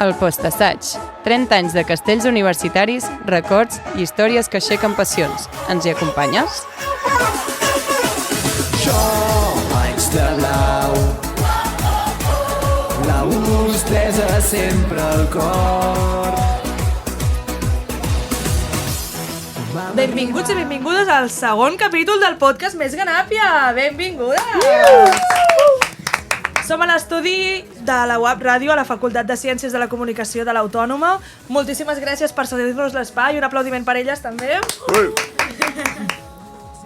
El Postassaig. 30 anys de castells universitaris, records i històries que aixequen passions. Ens hi acompanyes? Jo vaig de blau, la hostessa sempre al cor. Benvinguts i benvingudes al segon capítol del podcast Més Ganàpia. Benvingudes! Som a l'estudi de la UAB Ràdio a la Facultat de Ciències de la Comunicació de l'Autònoma. Moltíssimes gràcies per cedir-nos l'espai, un aplaudiment per elles també.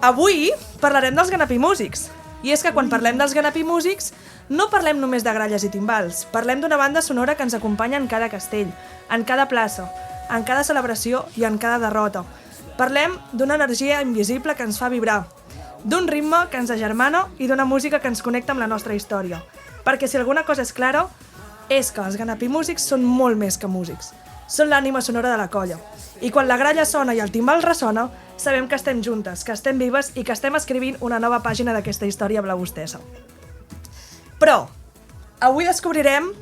Avui parlarem dels ganapimúsics. I és que quan parlem dels ganapimúsics no parlem només de gralles i timbals, parlem d'una banda sonora que ens acompanya en cada castell, en cada plaça, en cada celebració i en cada derrota. Parlem d'una energia invisible que ens fa vibrar, d'un ritme que ens agermana i d'una música que ens connecta amb la nostra història. Perquè si alguna cosa és clara, és que els ganapimúsics són molt més que músics. Són l'ànima sonora de la colla. I quan la gralla sona i el timbal ressona, sabem que estem juntes, que estem vives i que estem escrivint una nova pàgina d'aquesta història blaustessa. Però, avui descobrirem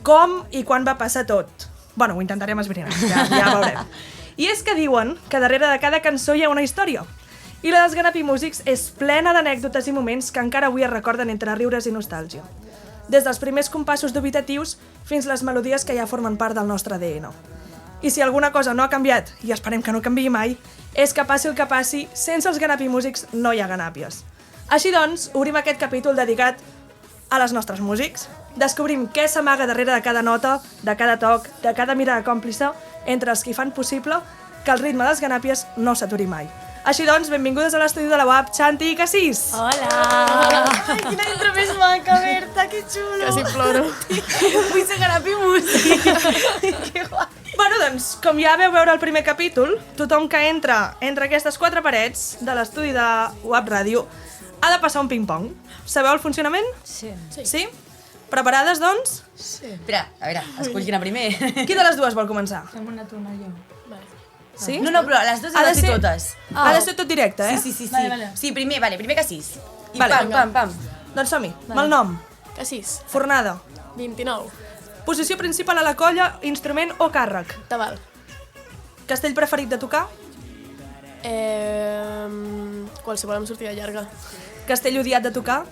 com i quan va passar tot. Bueno, ho intentarem esbrinar, ja veurem. I és que diuen que darrere de cada cançó hi ha una història. I la dels ganapimúsics és plena d'anècdotes i moments que encara avui es recorden entre riures i nostàlgia. Des dels primers compassos dubitatius fins les melodies que ja formen part del nostre ADN. I si alguna cosa no ha canviat, i esperem que no canviï mai, és que passi el que passi, sense els ganapimúsics no hi ha ganàpies. Així doncs, obrim aquest capítol dedicat a les nostres músics. Descobrim què s'amaga darrere de cada nota, de cada toc, de cada mirada còmplice, entre els que fan possible que el ritme dels ganàpies no s'aturi mai. Així doncs, benvingudes a l'estudi de la UAB, Xanti i Cassís! Hola! Ai, quina intro més maca, Berta, que xulo! Quasi ploro. Vull ser ganapimúsic! Que guai! Bueno, doncs, com ja veu veure el primer capítol, tothom que entra entre aquestes quatre parets de l'estudi de UAB Ràdio ha de passar un ping-pong. Sabeu el funcionament? Sí. Sí? Preparades, doncs? Sí. Espera, a veure, escull quina primer. Qui de les dues vol començar? Fem una tu, una jo. Vale. Sí? No, però les dues han de ser totes. Ha de ser tot directe, eh? Sí. Vale. Sí, primer que 6. I Vale. pam. Doncs som-hi. Malnom, Cassís. fornada, 29. posició principal a la colla, instrument o càrrec. Tabal. Castell preferit de tocar, Qualsevol amb sortida llarga. castell odiat de tocar.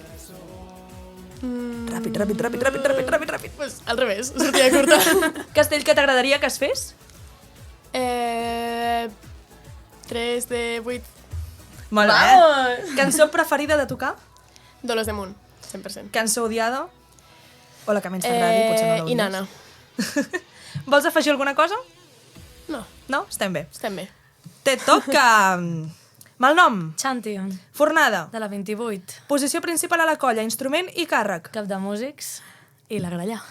Ràpid. Pues al revés, sortida curta. Castell que t'agradaria que es fes? 3 de 8. Molt bé. Cançó preferida de tocar? Dolos de Munt, 100%. Cançó odiada? O la que menys t'agradi, potser no l'odies. I Nana. Vols afegir alguna cosa? No, No? Estem bé. estem bé. Te toca. Malnom, Xanti, fornada, de la 28. posició principal a la colla, instrument i càrrec. Cap de músics i la gralla.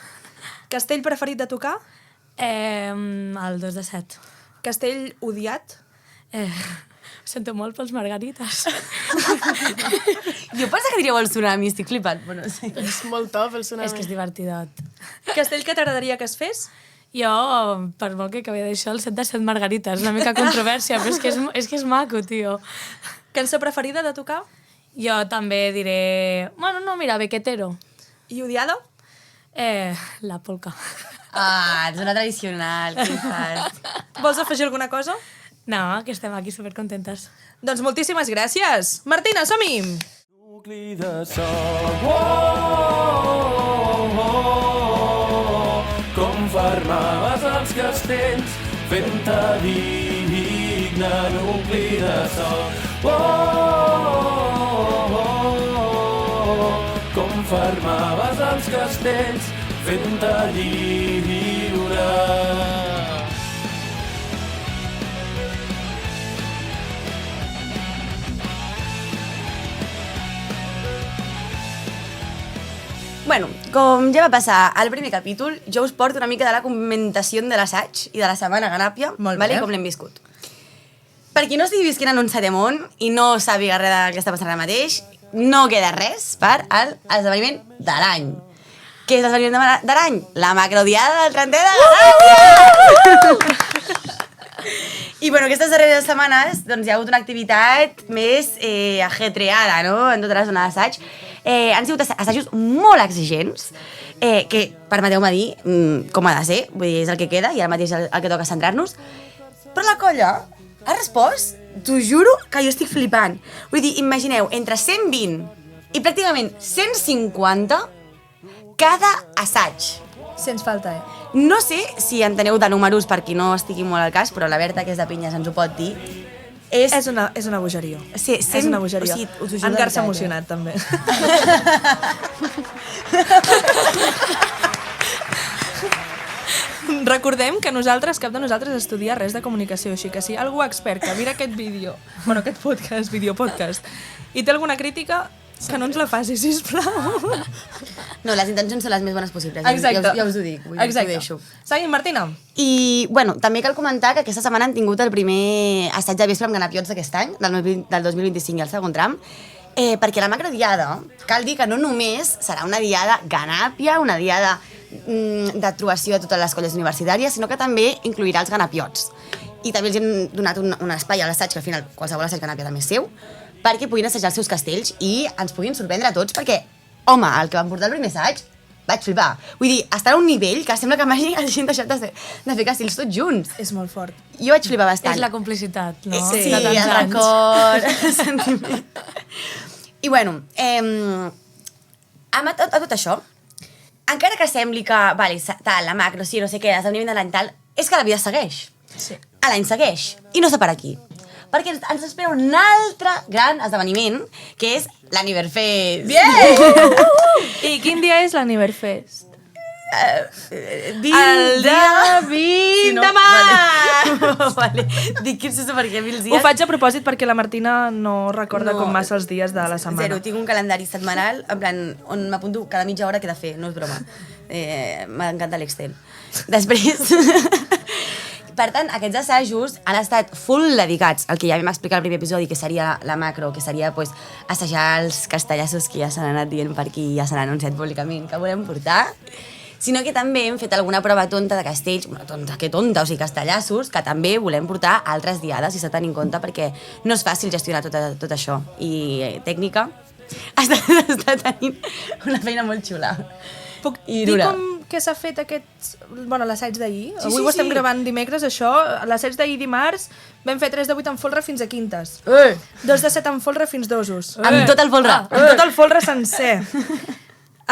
Castell preferit de tocar? El 2 de 7. Castell odiat? Ho sento molt pels margarites. Jo pensava que diríeu el tsunami, estic flipant. Bueno, sí. És molt top el tsunami. És que és divertidot. Castell que t'agradaria que es fes? Jo, per molt que acabi d'això, el 7 de 7 margarites. Una mica controvèrsia, però és que és maco, tio. Cançó preferida de tocar? Jo també diré... Bueno, no, mira, Bequetero. I odiada? La polca. Ah, ets una tradicional, què fas? Vols afegir alguna cosa? No, que estem aquí supercontentes. Doncs moltíssimes gràcies. Martina, som-hi! Nucli de sol, com fermaves els castells fent-te digne, nucli de sol. Com fermaves els castells fent-te lliure. Bueno, com ja va passar al primer capítol, jo us porto una mica de la comentació de l'assaig i de la setmana Ganàpia, Molt bé. vale? Com l'hem viscut. Per qui no estigui visquent en un Sedemont i no sàpiga res del que està passant ara mateix, no queda res per l'esdeveniment de l'any. Què és l'esdeveniment de l'any? La macrodiada del 30è de Ganàpia! I bueno, aquestes darreres setmanes doncs, hi ha hagut una activitat més ajetreada, no?, en tota la zona d'assaig. Han sigut assajos molt exigents, que, permeteu-me dir, com ha de ser, vull dir, és el que queda, i ara mateix el que toca centrar-nos, però la colla ha respost, t'ho juro, que jo estic flipant. Vull dir, imagineu, entre 120 i pràcticament 150 cada assaig. Sens falta, No sé si enteneu de números per qui no estigui molt al cas, però la Berta, que és de Pinyes, ens ho pot dir. És una bogeria. Sí, És una bogeria. O sigui, us ho juro En de Gar s'ha veritat, emocionat, també. Recordem que nosaltres, cap de nosaltres estudia res de comunicació, així que si algú expert que mira aquest vídeo, bueno, aquest podcast, videopodcast, i té alguna crítica, que no ens la faci, sisplau. No, les intencions són les més bones possibles. Exacte. Ja us ho dic, vull dir, Exacte. ho deixo. Seguim, Martina. I, bueno, també cal comentar que aquesta setmana han tingut el primer assaig de vespre amb ganapiots d'aquest any, del 2025 i el segon tram, perquè la macrodiada, cal dir que no només serà una diada ganàpia, una diada de trobació de totes les colles universitàries, sinó que també incluirà els ganapiots. I també els hem donat un espai a l'assaig, que al final qualsevol assaig ganàpia també és seu, perquè puguin assajar els seus castells i ens puguin sorprendre a tots, perquè, home, el que vam portar el primer assaig, vaig flipar. Vull dir, estar a un nivell que sembla que mai hagin deixat de fer castells tots junts. És molt fort. Jo vaig flipar bastant. És la complicitat, no? Sí, De tants el anys. record, el sentiment. I bueno, a tot això, encara que sembli que, vale, tal, la macro, sí, no sé què, l'esdeveniment de l'any tal, és que la vida segueix. Sí. L'any segueix. I no s'ha per aquí. Perquè ens espera un altre gran esdeveniment, que és l'Aniverfest. Bien! I quin dia és l'Aniverfest? El dia 20 de març! Vale. Dic que no sé per què 1000 dies. Ho faig a propòsit perquè la Martina no recorda No, com massa els dies de la setmana. Zero, tinc un calendari setmanal, en plan, on m'apunto cada mitja hora que he de fer, no és broma. M'encanta l'Excel. Després... Per tant, aquests assajos han estat full dedicats al que ja vam explicar al primer episodi, que seria la macro, que seria pues, assajar els castellassos que ja s'han anat dient per aquí, ja s'han anunciat públicament que volem portar, sinó que també hem fet alguna prova tonta de castells, bueno, tonta, que tonta, o sigui, castellassos, que també volem portar altres diades i s'ha de tenir en compte perquè no és fàcil gestionar tot això. I tècnica està tenint una feina molt xula. Puc I dir dura. que s'ha fet bueno, l'assaig d'ahir? Sí, Avui sí, ho estem sí. gravant dimecres, això. L'assaig d'ahir dimarts vam fer 3 de 8 en folre fins a quintes. 2 de 7 en folre fins dosos. Amb tot el folre. Amb tot el folre sencer.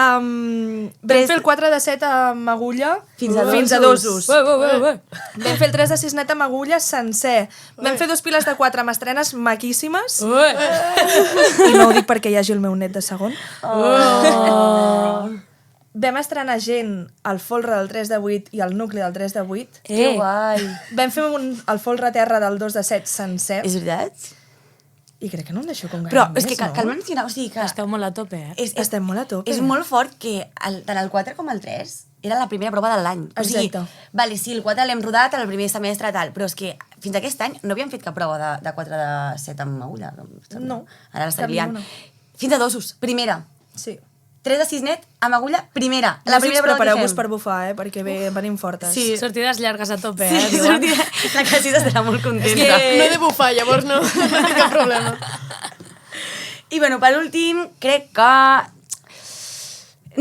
Vam fer el 4 de 7 amb agulla fins a dosos. Vam fer el 3 de 6 net amb agulla sencer. Vam fer 2 piles de 4 amb estrenes maquíssimes. I no ho dic perquè hi hagi el meu net de segon. Vam estrenar gent al folre del 3 de 8 i al nucli del 3 de 8. Que guai. Vam fer el folre terra del 2 de 7 sencer. És veritat? I crec que no em deixo com gaire Però més, és que cal mencionar, o sigui que... Esteu molt a tope, Estem molt a tope. És molt fort que tant el 4 com el 3 era la primera prova de l'any. O sigui, Exacte. vale, sí, el 4 l'hem rodat al primer semestre tal, però és que fins aquest any no havíem fet cap prova de 4 de 7 amb agulla. No, Ara l'estem cap liant. ni una. Fins a dosos, primera. Sí. 3 de 6 net amb agulla, primera. La primera prova que prepareu-vos fem. per bufar, perquè venim fortes. Sí. Sortides llargues a tope, Sí, diuen. la Cassis estarà molt contenta. No he de bufar, llavors no tinc cap problema. I bueno, per últim, crec que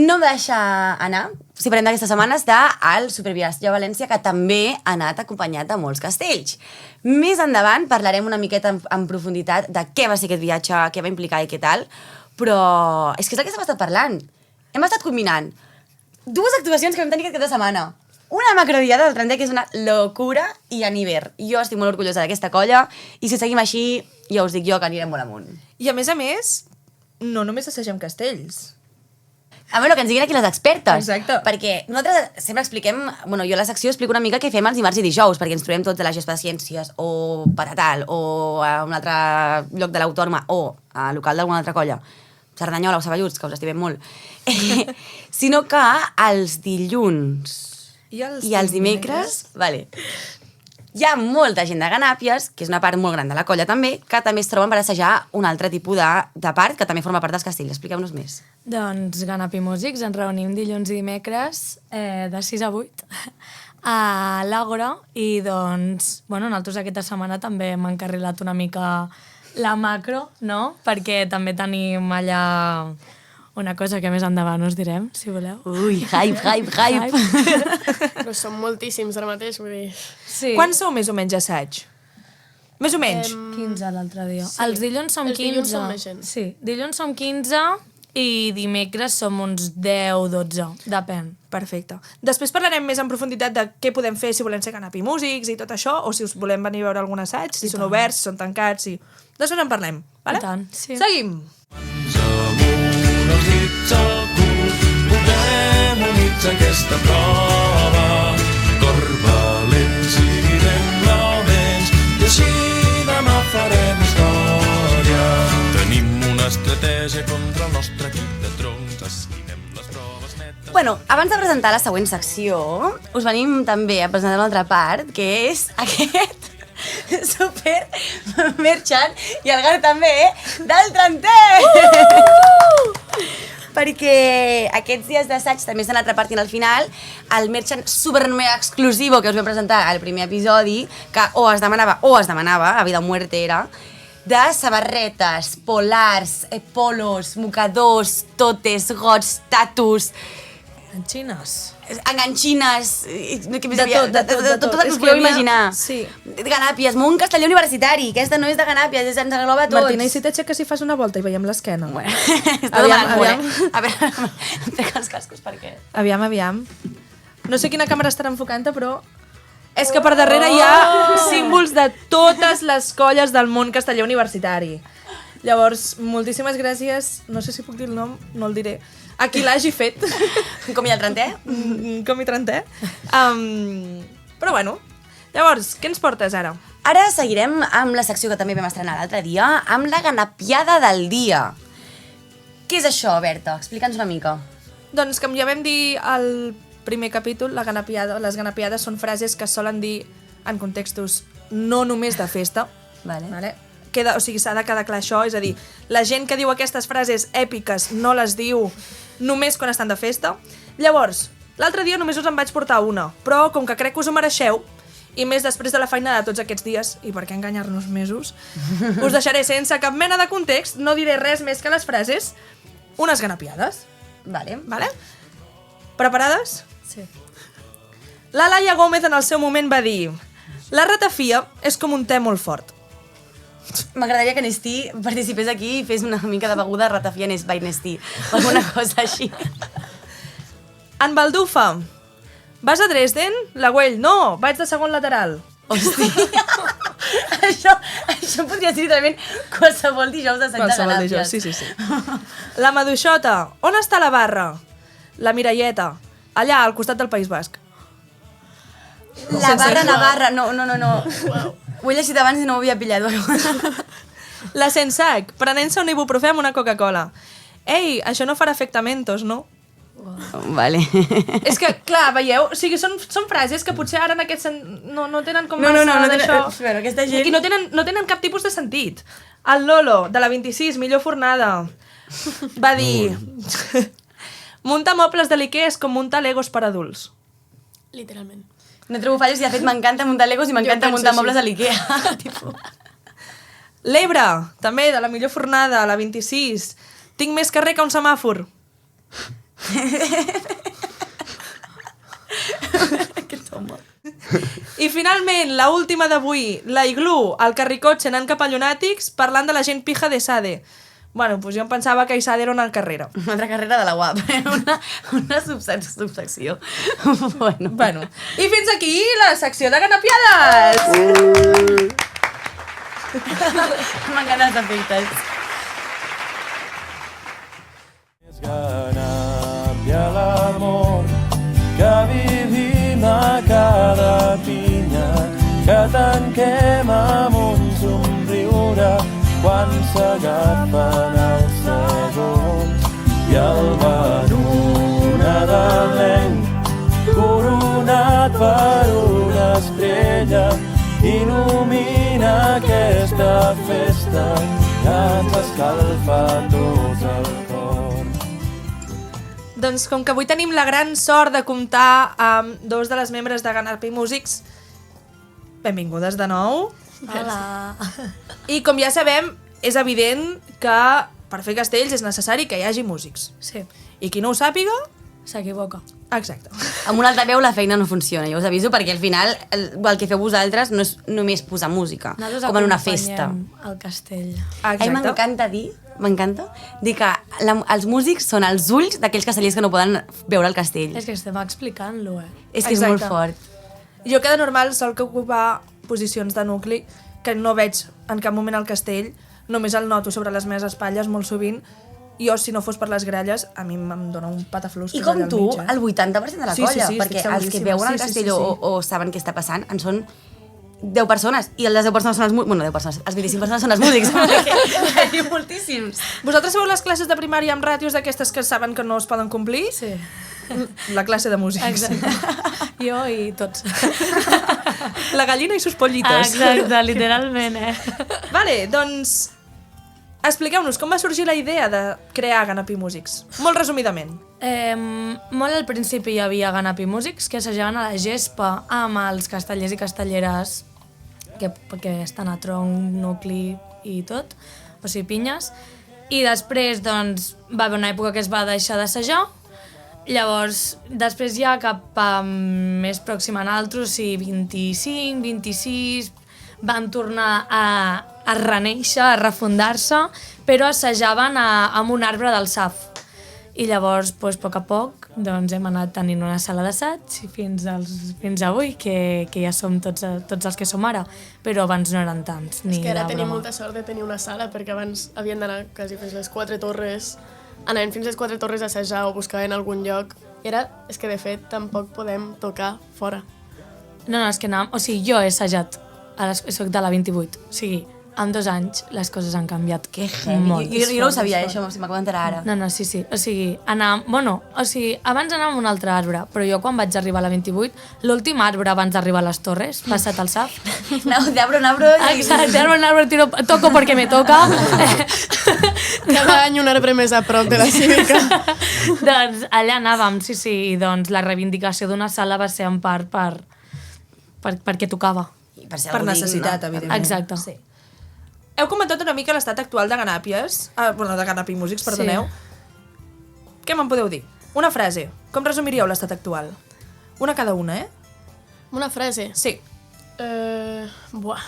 no em deixa anar, si parlem d'aquestes setmanes, del Superviatge a València, que també ha anat acompanyat de molts castells. Més endavant parlarem una miqueta en profunditat de què va ser aquest viatge, què va implicar i què tal, però és que és el que s'ha estat parlant. Hem estat combinant 2 actuacions que vam tenir aquesta setmana. Una macrodiada del 30, que és una locura, i a Niver. Jo estic molt orgullosa d'aquesta colla, i si seguim així, ja us dic jo que anirem molt amunt. I a més, no només assagem castells. A veure, que ens diguin aquí les expertes. Exacte. Perquè nosaltres sempre expliquem... Bueno, jo a la secció explico una mica què fem els dimarts i dijous, perquè ens trobem tots a la Gespa de Ciències, o Patatal, o a un altre lloc de l'Autònoma, o a local d'alguna altra colla. Cerdanyola o Saballuts, que us estimem molt. Sinó que els dilluns i els dimecres... Vale. Hi ha molta gent de Ganàpies, que és una part molt gran de la colla també, que també es troben per assajar un altre tipus de part, que també forma part dels castells. Expliqueu-nos més. Doncs Ganapi Músics, ens reunim dilluns i dimecres de 6 a 8 a l'Àgora i doncs, bueno, nosaltres aquesta setmana també hem encarrilat una mica la macro, no? Perquè també tenim allà una cosa que més endavant us direm, si voleu. Ui, hype. Però som moltíssims ara mateix, vull dir... Sí. Quants sou més o menys assaig? Més o menys. 15 l'altre dia. Sí. Els dilluns som 15. Els dilluns som més gent. Sí, dilluns som 15 i dimecres som uns 10-12, depèn. Perfecte. Després parlarem més en profunditat de què podem fer si volem ser Canapi Músics i tot això, o si us volem venir a veure algun assaig, si són oberts, si són tancats, si... Després en parlem, vale? I tant, sí. Seguim! Amunt els dits al cul, posem units aquesta prova. Cor valents i direm laudents, i així demà farem història. Tenim una estratègia contra el nostre equip de troncs, esquinem les proves netes... Bueno, abans de presentar la següent secció, us venim també a presentar una altra part, que és aquest super merchant, i el Gar també, del Trenter! Perquè aquests dies d'assaig també s'han anat repartint al final el merchant super mega exclusivo que us vam presentar al primer episodi, que o es demanava, a vida o muerte era, de samarretes, polars, polos, mocadors, totes, gots, tatus, Enxines. enganxines, De tot. el que us podeu imaginar. Sí. Ganàpies, Munt Castelló Universitari, aquesta no és de Ganàpies, ens engloba a tots. Martina, i si t'aixeques i fas una volta i veiem l'esquena? Bueno, Aviam. A veure, em trec els cascos perquè... Aviam. No sé quina càmera estarà enfocant-te, però... És que per darrere hi ha símbols de totes les colles del món Castelló Universitari. Llavors, moltíssimes gràcies. No sé si puc dir el nom, no el diré. A qui l'hagi fet. Com hi ha el Trenter? Com i trentè. Però bueno, llavors, què ens portes ara? Ara seguirem amb la secció que també vam estrenar l'altre dia, amb la ganapiada del dia. Què és això, Berta? Explica'ns una mica. Doncs, com ja vam dir al primer capítol, les ganapiades són frases que es solen dir en contextos no només de festa. Vale? O sigui, s'ha de quedar clar això, és a dir, la gent que diu aquestes frases èpiques no les diu només quan estan de festa. Llavors, l'altre dia només us en vaig portar una, però com que crec que us ho mereixeu, i més després de la feina de tots aquests dies, i per què enganyar-nos mesos, us deixaré sense cap mena de context, no diré res més que les frases, unes ganapiades. Vale. Preparades? Sí. La Laia Gómez en el seu moment va dir: la ratafia és com un te molt fort. M'agradaria que Nestí participés aquí i fes una mica de beguda ratafia by Nestí, o alguna cosa així. En Baldufa: vas a Dresden? La Güell: no, vaig de segon lateral. Hòstia! això podria ser literalment qualsevol dijous de Sant de Ganàpies. sí. La Maduixota: on està la barra? La Miralleta: allà, al costat del País Basc. La barra Navarra, no. Ho he llegit abans i no ho havia pillat. La Sensac: prenent-se un ibuprofè amb una Coca-Cola. Ei, això no farà efecte Mentos, no? Vale. És que, clar, veieu? O sigui, són frases que potser ara en aquest no tenen com No, massa no d'això. Però aquesta gent... I no tenen cap tipus de sentit. El Lolo, de la 26, millor fornada, va dir: muntar mobles de l'Ikea és com muntar legos per adults. Literalment. No trobo falles i de fet m'encanta muntar legos i m'encanta penso muntar així. mobles a l'Ikea. L'Ebre, també, de la millor fornada, la 26. Tinc més carrer que un semàfor. I finalment, la última d'avui, la Iglú, el carricotxe anant cap a Llunàtics, parlant de la gent pija de Sade. Bueno, doncs jo em pensava que Isade era una carrera. Una altra carrera de la UAP, una subsecció. Bueno, i fins aquí la secció de ganapiades! M'encanten els efectes. Ganàpia l'amor que vivim a cada pinya, que tanquem amb un somriure quan s'agafen els segons i el Baruna de l'Enc, coronat per una estrella, il·lumina aquesta festa que ens escalfa tot el cor. Doncs com que avui tenim la gran sort de comptar amb dos de les membres de Ganapi Músics, benvingudes de nou. Hola. I com ja sabem, és evident que per fer castells és necessari que hi hagi músics. Sí, I qui no ho sàpiga, s'equivoca. exacte. Amb una alta veu la feina no funciona, ja us aviso, perquè al final el que feu vosaltres no és només posar música, Nosaltres com en una festa. acompanyem el castell. A mi m'encanta dir que els músics són els ulls d'aquells castellers que no poden veure el castell. És que estem explicant-lo, És que és molt Exacte. fort. Jo que de normal sol que ocupar posicions de nucli que no veig en cap moment al castell, només el noto sobre les meves espatlles molt sovint. Jo, si no fos per les gralles, a mi em dona un pataflus. I com tu, el 80% de la Sí, colla, sí, sí, perquè estic els que seguríssima. veuen el Sí, sí, castell sí, sí. o saben què està passant en són 10 persones, i les 10 persones són els músics, bueno, 10 persones, els 25 persones són els músics, perquè hi ha moltíssims. Vosaltres sabeu les classes de primària amb ràtios d'aquestes que saben que no es poden complir? Sí, La classe de músics. exacte. Jo i tots. La gallina i sus pollitos. Exacte, literalment, Vale, doncs expliqueu-nos com va sorgir la idea de crear Ganapi Músics. Molt resumidament. Molt al principi hi havia Ganapi Músics, que assajaven a la gespa amb els castellers i castelleres que estan a tronc, nucli i tot, o sigui, pinyes. I després, doncs, va haver una època que es va deixar d'assajar. Llavors, després ja cap a més pròxim a nosaltres, o sigui, 25, 26, van tornar a reneixer, a refundar-se, però assajaven amb un arbre del SAF. I llavors, doncs, a poc a poc, doncs, hem anat tenint una sala d'assaig fins avui, que ja som tots els que som ara, però abans no eren tants. És que ara de tenim broma. molta sort de tenir una sala, perquè abans havien d'anar quasi fins les 4 torres, anaven fins les 4 torres a assajar o buscar en algun lloc. És que de fet tampoc podem tocar fora. No, és que anàvem... O sigui, jo he assajat, soc de la 28, o sigui, en 2 anys les coses han canviat. Que heavy. Jo no ho sabia, això, m'acabo d'enterar ara. No, sí. O sigui, abans anàvem a un altre arbre, però jo quan vaig arribar a la 28, l'últim arbre abans d'arribar a les Torres, passat al SAF. No, de arbre en arbre... Exacte, de arbre en arbre toco perquè me toca. Cada any un arbre més a prop de la cívica. Doncs allà anàvem, sí, i doncs la reivindicació d'una sala va ser en part perquè tocava. Per necessitat, evidentment. Exacte. Sí. Heu comentat una mica l'estat actual de Ganàpies, de Ganapi Músics, perdoneu. Què me'n podeu dir? Una frase. Com resumiríeu l'estat actual? Una cada una, Una frase. Sí.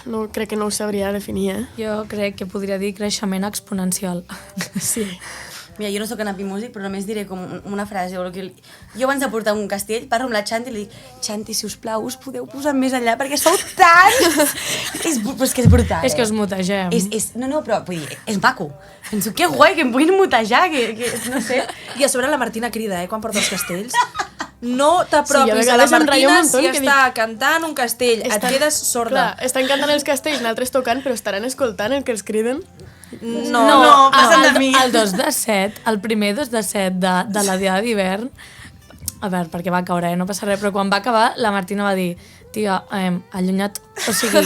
No, crec que no ho sabria definir, Jo crec que podria dir creixement exponencial. Sí. Mira, jo no sóc Ganapi Músic, però només diré com una frase. Jo abans de portar un castell parlo amb la Xanti i li dic: Xanti, sisplau, us podeu posar més enllà perquè sou tants! Però és que és brutal, És que us mutegem. No, però vull dir, és maco. Penso, que guai, que em puguin mutejar, que no sé. I a sobre la Martina crida, quan porta els castells. No t'apropis Sí, a a la vegades em ratllo un Martina muntó si que està cantant un castell. Et quedes sorda. Clar, estan cantant els castells, nosaltres tocant, però estaran escoltant el que els criden. No, passen de mi. El 2 de 7, el primer 2 de 7 de la diada d'hivern, a veure, perquè va caure, no passa res, però quan va acabar, la Martina va dir: tia, allunyat, o sigui,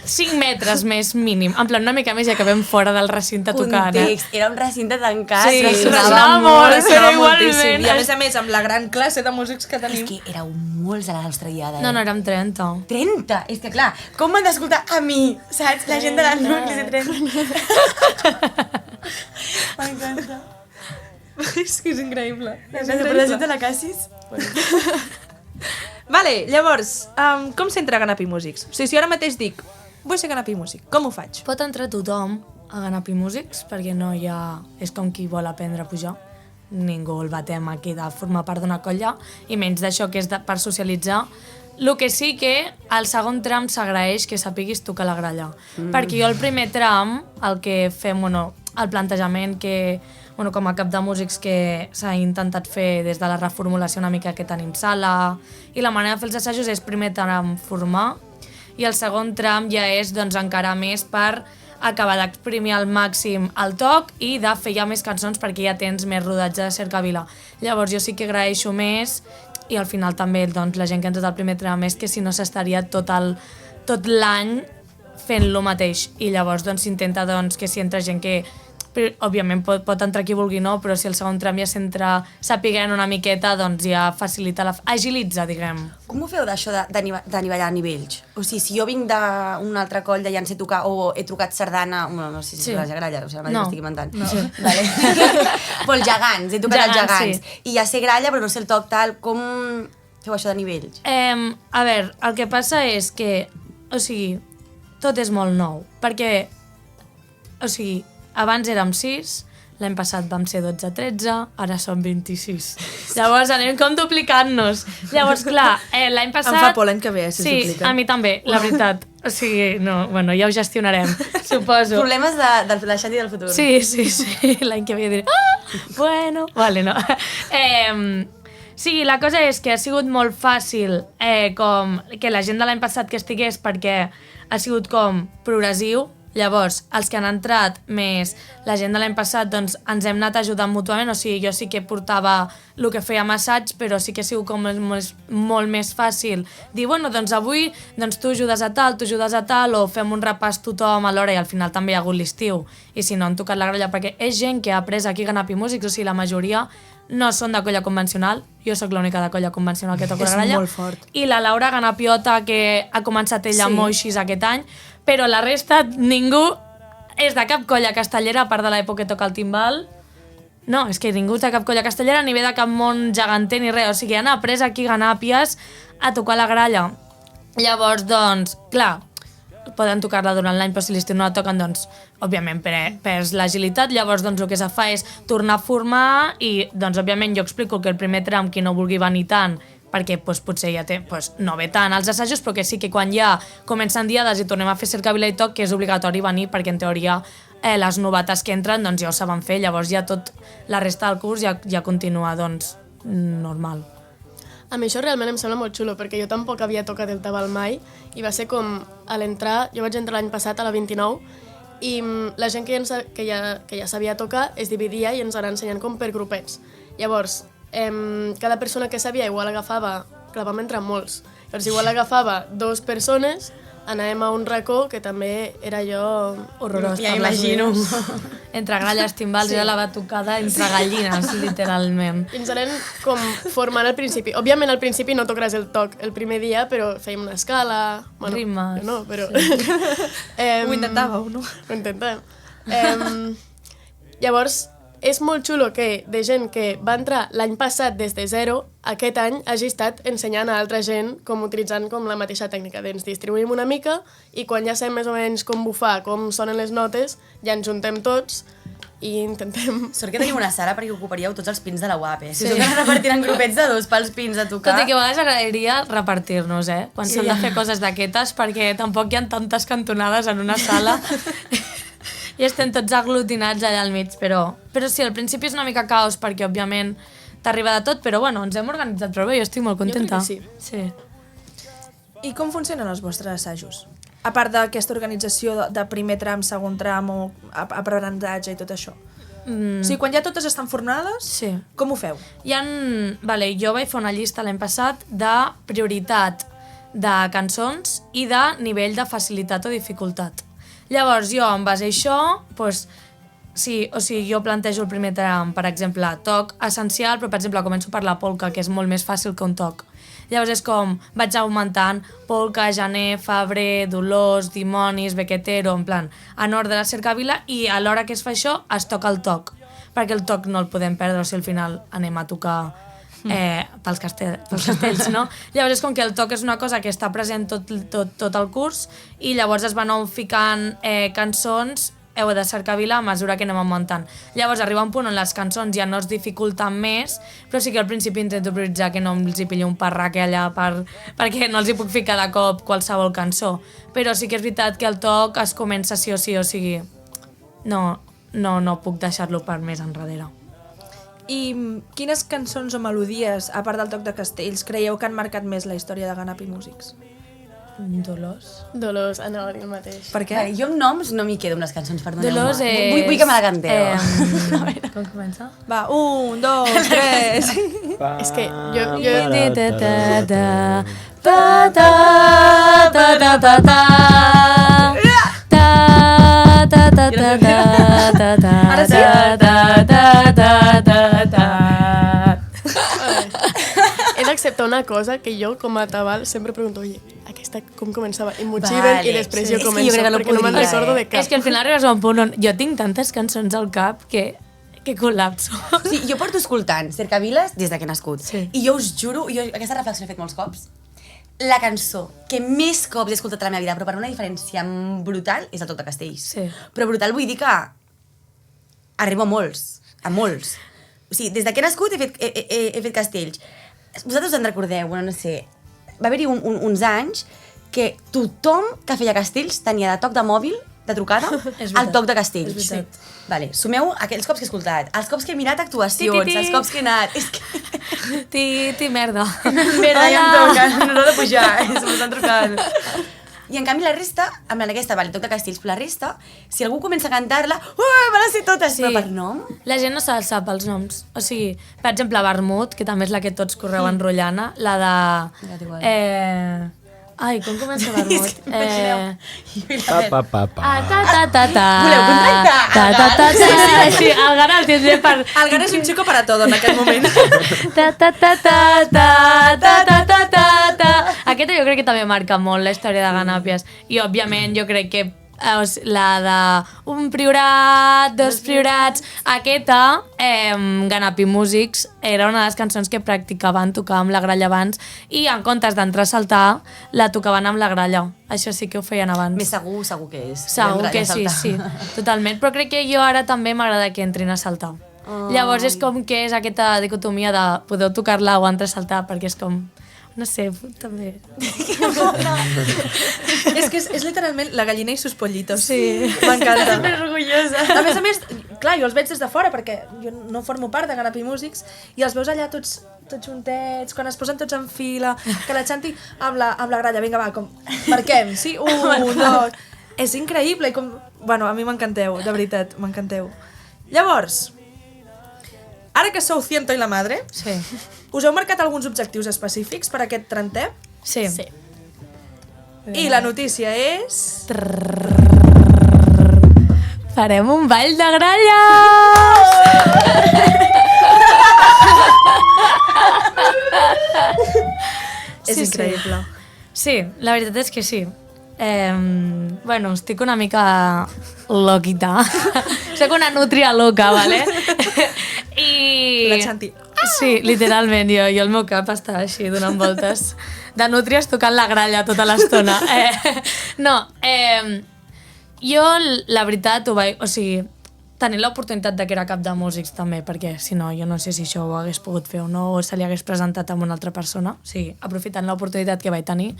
5 metres més mínim, en plan una mica més i acabem fora del recinte tocant. Context, era un recinte tancat, Sí, ressonava sonava molt, molt, però igualment. moltíssim. I a més, amb la gran classe de músics que És tenim. que éreu molts a la nostra diada, No, érem 30. 30! És que clar, com m'han d'escoltar a mi, saps? La gent de les nuclis de 30. M'encanta. És que és increïble. La gent de la Cassis? Vale, llavors, com s'entra a Ganapi Músics? O sigui, si ara mateix dic, vull ser Ganapi Músic, com ho faig? Pot entrar tothom a Ganapi Músics perquè no hi ha... És com qui vol aprendre a pujar. Ningú el batem aquí de formar part d'una colla i menys d'això que és per socialitzar. El que sí que al segon tram s'agraeix que sapiguis tocar la gralla. Perquè jo el primer tram, el que fem, el plantejament que, com a cap de músics que s'ha intentat fer des de la reformulació una mica que tenim sala i la manera de fer els assajos és primer tram formar i el segon tram ja és encara més per acabar d'exprimir al màxim el toc i de fer ja més cançons perquè ja tens més rodatge de cercavila. Llavors jo sí que agraeixo més i al final també la gent que ha entrat al primer tram és que si no s'estaria tot l'any fent lo mateix i llavors s'intenta que si entra gent que però, òbviament pot entrar qui vulgui, no? Però si el segon tram ja s'entra sapiguent una miqueta, doncs ja facilita, agilitza, diguem. Com ho feu d'això de nivellar nivells? O sigui, si jo vinc d'una altra colla i ja en sé tocar, o he trucat sardana, no sé si és la gralla, o sigui, no estic inventant. No. Sí. Vale. Però els gegants, he tocat els gegants. Sí. I ja sé gralla, però no sé el toc tal. Com feu això de nivells? A veure, el que passa és que, o sigui, tot és molt nou, perquè, o sigui, abans érem 6, l'any passat vam ser 12-13, ara som 26. Llavors anem com duplicant-nos. Llavors, clar, l'any passat... Em fa por l'any que ve, si es duplica. Sí, a mi també, la veritat. O sigui, no, bueno, ja ho gestionarem, suposo. Problemes de la Xanti del futur. Sí, l'any que ve diré... Bueno, vale, no. Sí, la cosa és que ha sigut molt fàcil com que la gent de l'any passat que estigués perquè ha sigut com progressiu. Llavors, els que han entrat més la gent de l'any passat, doncs ens hem anat ajudant mútuament, o sigui, jo sí que portava el que feia assaig, però sí que ha sigut com molt més fàcil dir, bueno, doncs avui doncs tu ajudes a tal, o fem un repàs tothom a l'hora i al final també hi ha hagut l'estiu. I si no han tocat la gralla, perquè és gent que ha après aquí a Ganapi Músics, o sigui, la majoria no són de colla convencional, jo sóc l'única de colla convencional que toca la gralla. És molt fort. I la Laura Ganapiota, que ha començat ella amb Moixis aquest any, però la resta, ningú és de cap colla castellera, a part de l'època que toca el timbal. No, és que ningú és de cap colla castellera, ni ve de cap món geganter ni res. O sigui, han après aquí Ganàpies a tocar la gralla. Llavors, doncs, clar, poden tocar-la durant l'any, però si l'estiu no la toquen, doncs, òbviament, perds l'agilitat. Llavors, doncs, el que se fa és tornar a formar i, doncs, òbviament, jo explico que el primer tram, qui no vulgui venir tant, perquè doncs, potser ja té, doncs, no ve tant als assajos, però que sí que quan ja comencen diades i tornem a fer cercavila i toc, que és obligatori venir, perquè en teoria les novetes que entren doncs, ja ho saben fer, llavors ja tot la resta del curs ja continua doncs, normal. A mi això realment em sembla molt xulo, perquè jo tampoc havia tocat el tabal mai, i va ser com, a l'entrar, jo vaig entrar l'any passat a la 29, i la gent que ja sabia tocar es dividia i ens anava ensenyant com per grupets. Llavors, cada persona que sabia igual agafava, clar, vam entrar molts, llavors igual agafava 2 persones, anàvem a un racó que també era allò horrorós. Ja imagino. Entre gralles, timbals, era la batucada entre gallines, literalment. I ens anem com formant al principi. Òbviament al principi no tocaràs el toc el primer dia, però fèiem una escala... Bueno, rimes. No, però... Sí. Ho intentàveu, no? Ho intentàvem. Llavors, és molt xulo que de gent que va entrar l'any passat des de zero, aquest any hagi estat ensenyant a altra gent com utilitzant com la mateixa tècnica. Ens distribuïm una mica i quan ja sabem més o menys com bufar, com sonen les notes, ja ens juntem tots i intentem... Sort que tenim una sala perquè ocuparíeu tots els pins de la UAP. Si us hem repartit en grupets de 2 pels pins a tocar... Tot i que a vegades agradaria repartir-nos, quan s'han de fer coses d'aquestes, perquè tampoc hi ha tantes cantonades en una sala... I estem tots aglutinats allà al mig, però sí, al principi és una mica caos perquè, òbviament, t'arriba de tot, però bueno, ens hem organitzat prou bé, jo estic molt contenta. Jo crec que sí. I com funcionen els vostres assajos? A part d'aquesta organització de primer tram, segon tram o aprenentatge i tot això. O sigui, quan ja totes estan formades, sí. Com ho feu? Jo vaig fer una llista l'any passat de prioritat de cançons i de nivell de facilitat o dificultat. Llavors, jo, en base a això, doncs, sí, o sigui, jo plantejo el primer tram, per exemple, toc essencial, però, per exemple, començo per la polca, que és molt més fàcil que un toc. Llavors és com, vaig augmentant polca, gener, febrer, dolors, dimonis, bequetero, en plan, en ordre de cercavila, i a l'hora que es fa això, es toca el toc, perquè el toc no el podem perdre, o sigui, al final anem a tocar pels castells, no? Llavors és com que el toc és una cosa que està present tot el curs i llavors es van ficant cançons de cercavila a mesura que anem augmentant. Llavors arriba un punt on les cançons ja no es dificulten més, però sí que al principi intento prioritzar que no els hi pilli un parraque allà perquè no els hi puc ficar de cop qualsevol cançó. Però sí que és veritat que el toc es comença sí o sí, o sigui, no puc deixar-lo per més enrere. I quines cançons o melodies, a part del toc de castells, creieu que han marcat més la història de Ganapi Músics? Dolors, anava a dir el mateix. Per què? Vale, jo amb noms no m'hi quedo unes cançons, perdoneu-me. Dolors és... Vull que me la canteu. Com comença? Va, 1, 2, 3... És que jo... Ara sí? He d'acceptar una cosa que jo, com a tabal, sempre pregunto, oye, aquesta com començava? I m'ho Vale, xiven i després sí. jo És que jo començo, crec que no perquè no me'n podria, recordo de cap. És que al final arribes a un punt on jo tinc tantes cançons al cap que col·lapso. O sigui, jo porto escoltant Cercaviles des de que he nascut. Sí. I jo us juro, aquesta reflexió l'he fet molts cops, la cançó que més cops he escoltat a la meva vida, però per una diferència brutal, és el Toc de Castells. Sí. Però brutal vull dir que arribo a molts, O sigui, des de que he nascut he fet castells. Vosaltres us en recordeu, bueno, no sé, va haver-hi uns anys que tothom que feia castells tenia de toc de mòbil, de trucada, És al veritat, toc de castells. és veritat. Vale, sumeu aquells cops que he escoltat, els cops que he mirat actuacions, els cops que he anat... És que... Merda. Merda, ja em toca, no he de pujar, se m'estan trucant. I en canvi la resta, amb aquesta, vale, toc de castells, però la resta, si algú comença a cantar-la, me les sé totes, però per nom... La gent no se les sap, els noms. O sigui, per exemple, Vermut, que també és la que tots correu enrotllant, la de... Ai, com comença Vermut? Voleu contractar? Sí, el Gara el tindré per... El Gara és un chico para todo en aquest moment. Aquesta jo crec que també marca molt la història de Ganàpies. I, òbviament, jo crec que la de un priorat, dos priorats, aquesta, Ganapi Músics, era una de les cançons que practicaven tocar amb la gralla abans i en comptes d'entrar a saltar, la tocaven amb la gralla. Això sí que ho feien abans. Més segur que és. Segur que sí, sí, totalment. Però crec que jo ara també m'agrada que entrin a saltar. Llavors és com que és aquesta dicotomia de podeu tocar-la o entrar a saltar, perquè és com... No sé, també... És que és literalment la gallina i sus pollitos. Sí. M'encanta. Sempre orgullosa. A més, clar, jo els veig des de fora perquè jo no formo part de Ganapi Músics i els veus allà tots juntets, quan es posen tots en fila, que la Xanti amb la gralla, vinga va, com, marquem, sí? 1, 2... És increïble i com... Bueno, a mi m'encanteu, de veritat, m'encanteu. Llavors, ara que sou ciento i la madre, Sí. us heu marcat alguns objectius específics per a aquest 30è? Sí. Sí. I la notícia és... Farem un ball de gralles! És increïble. Sí, la veritat és que sí. Bueno, estic una mica loquita. Soc una nútria loca, vale? I... La Xanti. Sí, literalment, jo el meu cap està així donant voltes de nútries tocant la gralla tota l'estona. Jo, la veritat, ho vaig... O sigui, tenint l'oportunitat de que era cap de músics també, perquè si no, jo no sé si això ho hagués pogut fer o no, o se li hagués presentat a una altra persona, o sigui, aprofitant l'oportunitat que vaig tenir.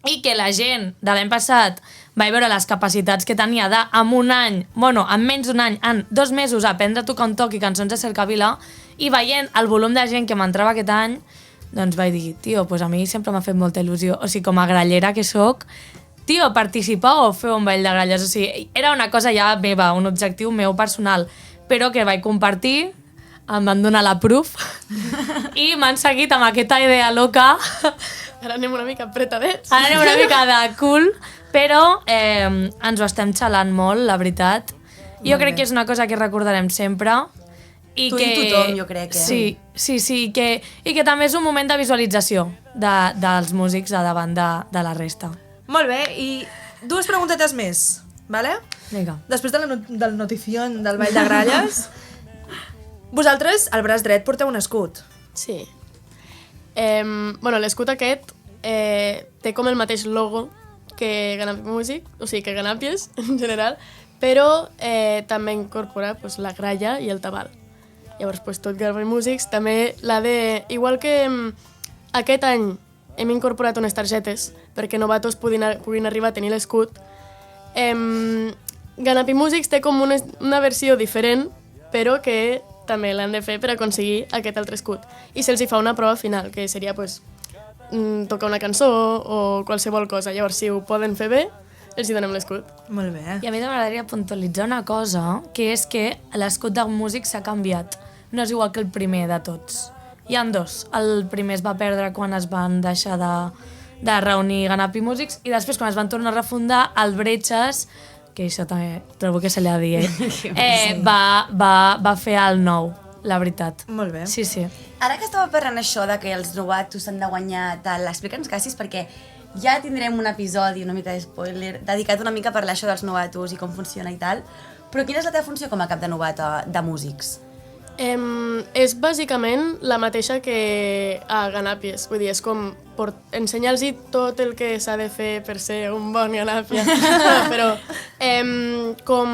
I que la gent de l'any passat vaig veure les capacitats que tenia de, en un any, bueno, en menys d'un any, en 2 mesos, aprendre a tocar un toc i cançons de Cercavila, i veient el volum de gent que m'entrava aquest any, doncs vaig dir, tio, pues a mi sempre m'ha fet molta il·lusió. O sigui, com a grallera que sóc, tio, participar o fer un ball de gralles. O sigui, era una cosa ja meva, un objectiu meu personal, però que vaig compartir, em van donar la proof, i m'han seguit amb aquesta idea loca. Ara anem una mica apretadets. Ara anem una mica de cool, però ens ho estem xalant molt, la veritat. Jo crec que és una cosa que recordarem sempre. I Tu i tothom, jo crec, Sí, i que també és un moment de visualització dels músics a davant de la resta. Molt bé, i 2 preguntetes més, vale? Vinga. Després del notició del Ball de Gralles, vosaltres, al braç dret, porteu un escut. Sí. Bueno, l'escut aquest té com el mateix logo que Ganapi Music, o sigui, que Ganàpies, en general, però també incorpora pues, la gralla i el tabal. Llavors, pues, tot Ganapi Musics també l'ha de... Igual que aquest any hem incorporat unes targetes perquè novatos puguin arribar a tenir l'escut, Ganapi Musics té com una versió diferent, però que també l'han de fer per aconseguir aquest altre escut. I se'ls hi fa una prova final, que seria pues, tocar una cançó o qualsevol cosa. Llavors, si ho poden fer bé, els hi donem l'escut. Molt bé. I a mi m'agradaria puntualitzar una cosa, que és que l'escut de músic s'ha canviat. No és igual que el primer de tots. Hi ha 2. El primer es va perdre quan es van deixar de reunir Ganapi Músics i després, quan es van tornar a refundar, el Bretxes que això també trobo que se li ha de dir, va fer el nou, la veritat. Molt bé. Sí, sí. Ara que estava parlant això de que els novatos s'han de guanyar tal, explica'ns, Cassis, perquè ja tindrem un episodi, una mica de spoiler, dedicat una mica a parlar això dels novatos i com funciona i tal, però quina és la teva funció com a cap de novata de músics? És bàsicament la mateixa que a Ganàpies, vull dir, és com ensenyar-los tot el que s'ha de fer per ser un bon Ganàpia, però com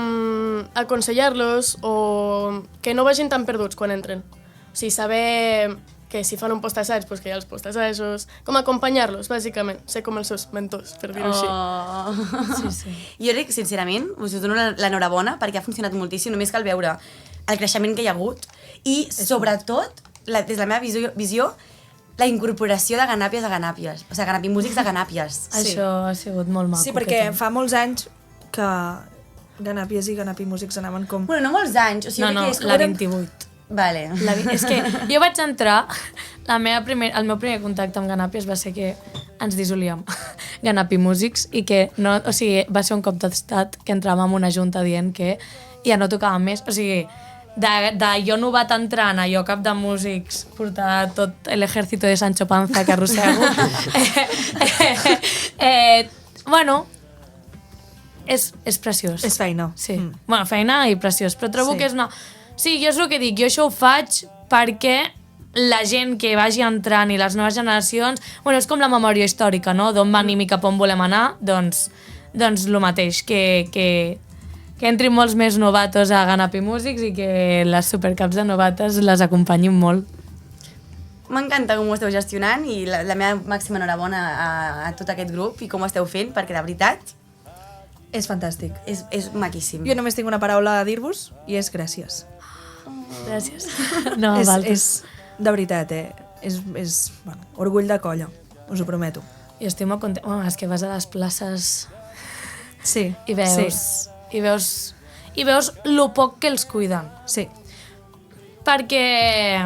aconsellar-los o que no vagin tan perduts quan entren. O sigui, saber que si fan un post-assaig, doncs que hi ha els post-assajos, com acompanyar-los, bàsicament, ser com els seus mentors, per dir-ho així. Sí, sí. Jo crec que, sincerament, us dono l'enhorabona perquè ha funcionat moltíssim, només cal veure el creixement que hi ha hagut i, sobretot, des de la meva visió, la incorporació de Ganàpies a Ganàpies, o sigui, ganapimúsics de Ganàpies. Això ha sigut molt maco. Sí, perquè fa molts anys que Ganàpies i Ganapimúsics anaven com... Bueno, no molts anys, o sigui, No, crec que és la 28. Vale. És que jo vaig entrar, el meu primer contacte amb Ganàpies va ser que ens dissolíem, Ganapimúsics, i que no, o sigui, va ser un cop d'estat que entràvem en una junta dient que ja no tocàvem més, o sigui, de jo novat entrant a jo cap de músics, portar tot l'ejército de Sancho Panza que arrossego. Bueno, és preciós. És feina. Sí, bueno, feina i preciós, però trobo Sí. que és una... Sí, jo és el que dic, jo això ho faig perquè la gent que vagi entrant i les noves generacions... Bueno, és com la memòria històrica, no? D'on venim i cap on volem anar, doncs el mateix, que entrin molts més novatos a Ganapimúsics i que les supercaps de novates les acompanyin molt. M'encanta com ho esteu gestionant i la meva màxima enhorabona a tot aquest grup i com ho esteu fent, perquè de veritat És fantàstic. és maquíssim. Jo només tinc una paraula a dir-vos i és gràcies. Gràcies. No, És de veritat, És bueno, orgull de colla, us ho prometo. Jo estic molt contenta. Bueno, és que vas a les places Sí. i veus... I veus lo poc que els cuiden. Sí. Perquè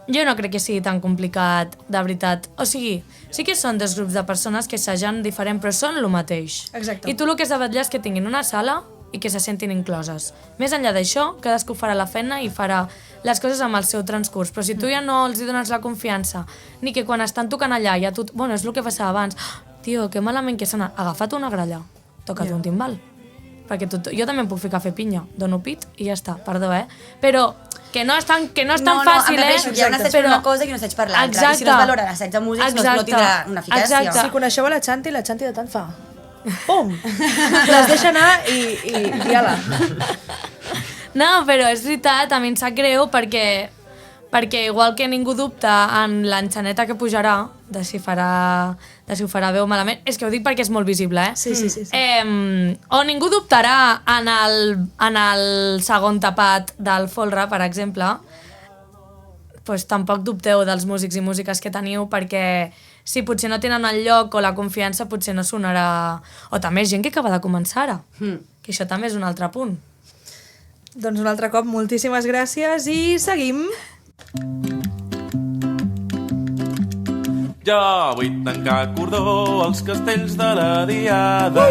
jo no crec que sigui tan complicat, de veritat. O sigui, sí que són dos grups de persones que s'agen diferent, però són el mateix. Exacte. I tu el que has de vetllar és que tinguin una sala i que se sentin incloses. Més enllà d'això, cadascú farà la feina i farà les coses amb el seu transcurs. Però si tu ja no els hi dones la confiança, ni que quan estan tocant allà ja tu... Bueno, és el que passava abans. Tio, que malament que s'ha agafat una gralla. Toca't un timbal. Perquè jo també em puc ficar a fer pinya. Dono pit i ja està, perdó, Però que no és tan fàcil, Hi ha un assaig per una cosa i un assaig per l'altra. I si no es valora l'assaig de músics, no tindrà una eficàcia. Exacte. Si coneixeu a la Chanti de tant fa... Pum! Les deixa anar i ala. No, però és veritat, a mi em sap greu perquè igual que ningú dubta en l'enxaneta que pujarà, de si ho farà bé o malament, és que ho dic perquè és molt visible, Sí. O ningú dubtarà en el segon tapat del folre, per exemple, doncs tampoc dubteu dels músics i músiques que teniu perquè si potser no tenen el lloc o la confiança potser no sonarà... O també és gent que acaba de començar ara, que això també és un altre punt. Doncs un altre cop, moltíssimes gràcies i seguim. Jo vull tancar cordó als castells de la Diada.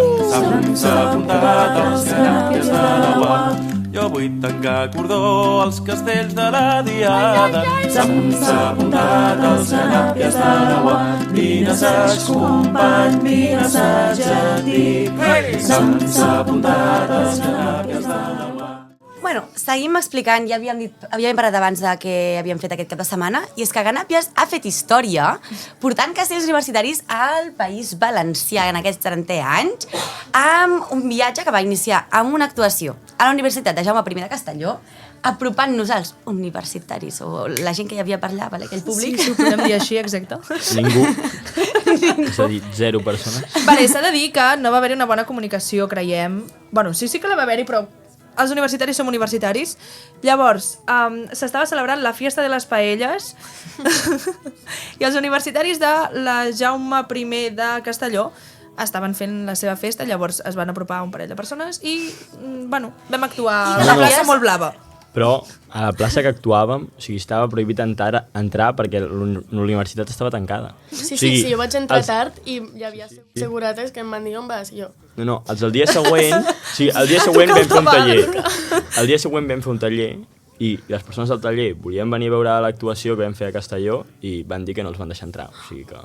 S'ha apuntat als Ganàpies de la UA. Jo vull tancar cordó als castells de la Diada. S'ha apuntat als Ganàpies de la UA. Vine assaig, company, vine assaig antic. S'ha apuntat als Ganàpies de la UA. Bueno, seguim explicant, ja havíem parlat abans de què havíem fet aquest cap de setmana, i és que Ganàpies ha fet història portant castells universitaris al País Valencià en aquests 30 anys, amb un viatge que va iniciar amb una actuació a la Universitat de Jaume I de Castelló, apropant-nos als universitaris, o la gent que hi havia per allà, aquell públic. Sí, ho podem dir així, exacte. Ningú. És a dir, 0 persones. Vale, s'ha de dir que no va haver-hi una bona comunicació, creiem. Bueno, sí que la va haver-hi, però els universitaris som universitaris. Llavors, s'estava celebrant la Fiesta de les Paelles i els universitaris de la Jaume I de Castelló estaven fent la seva festa, llavors es van apropar un parell de persones i, bueno, vam actuar a la plaça molt blava. Però a la plaça que actuàvem, o sigui, estava prohibit entrar perquè l'universitat estava tancada. Sí, jo vaig entrar tard i hi havia segurates que em van dir on vas, i jo. No, els del dia següent... Sí, el dia següent vam fer un taller. El dia següent vam fer un taller i les persones del taller volien venir a veure l'actuació que vam fer a Castelló i van dir que no els van deixar entrar, o sigui que...